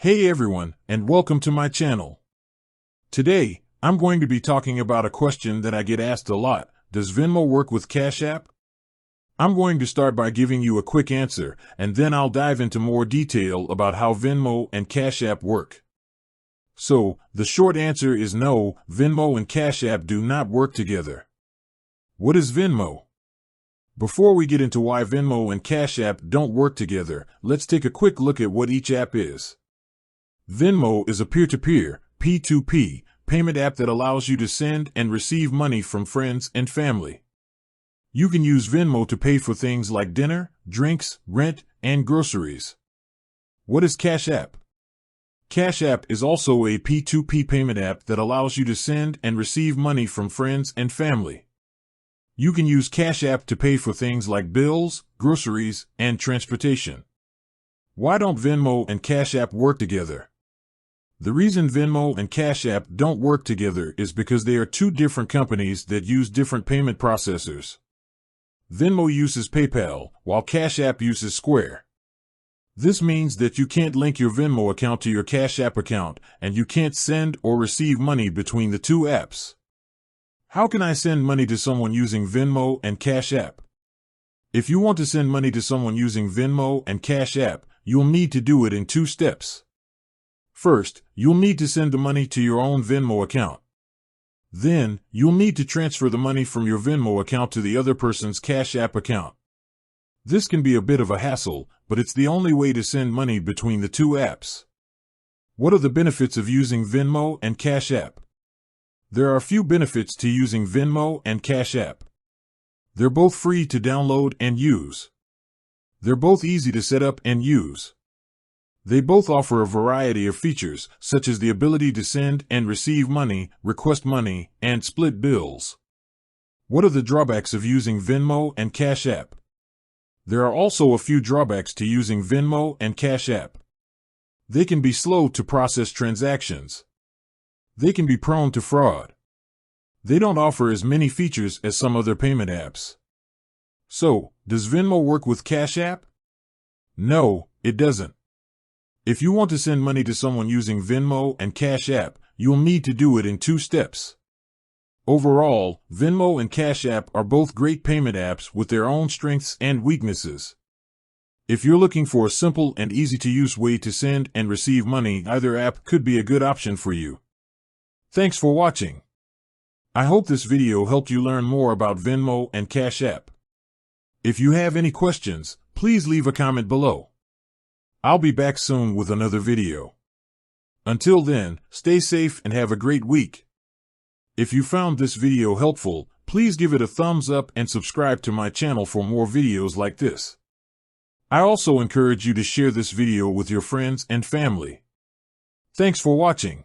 Hey everyone, and welcome to my channel. Today, I'm going to be talking about a question that I get asked a lot. Does Venmo work with Cash App? I'm going to start by giving you a quick answer, and then I'll dive into more detail about how Venmo and Cash App work. So, the short answer is no, Venmo and Cash App do not work together. What is Venmo? Before we get into why Venmo and Cash App don't work together, let's take a quick look at what each app is. Venmo is a peer-to-peer, P2P, payment app that allows you to send and receive money from friends and family. You can use Venmo to pay for things like dinner, drinks, rent, and groceries. What is Cash App? Cash App is also a P2P payment app that allows you to send and receive money from friends and family. You can use Cash App to pay for things like bills, groceries, and transportation. Why don't Venmo and Cash App work together? The reason Venmo and Cash App don't work together is because they are two different companies that use different payment processors. Venmo uses PayPal, while Cash App uses Square. This means that you can't link your Venmo account to your Cash App account, and you can't send or receive money between the two apps. How can I send money to someone using Venmo and Cash App? If you want to send money to someone using Venmo and Cash App, you'll need to do it in two steps. First, you'll need to send the money to your own Venmo account. Then, you'll need to transfer the money from your Venmo account to the other person's Cash App account. This can be a bit of a hassle, but it's the only way to send money between the two apps. What are the benefits of using Venmo and Cash App? There are a few benefits to using Venmo and Cash App. They're both free to download and use. They're both easy to set up and use. They both offer a variety of features, such as the ability to send and receive money, request money, and split bills. What are the drawbacks of using Venmo and Cash App? There are also a few drawbacks to using Venmo and Cash App. They can be slow to process transactions. They can be prone to fraud. They don't offer as many features as some other payment apps. So, does Venmo work with Cash App? No, it doesn't. If you want to send money to someone using Venmo and Cash App, you'll need to do it in two steps. Overall, Venmo and Cash App are both great payment apps with their own strengths and weaknesses. If you're looking for a simple and easy-to-use way to send and receive money, either app could be a good option for you. Thanks for watching. I hope this video helped you learn more about Venmo and Cash App. If you have any questions, please leave a comment below. I'll be back soon with another video. Until then, stay safe and have a great week. If you found this video helpful, please give it a thumbs up and subscribe to my channel for more videos like this. I also encourage you to share this video with your friends and family. Thanks for watching.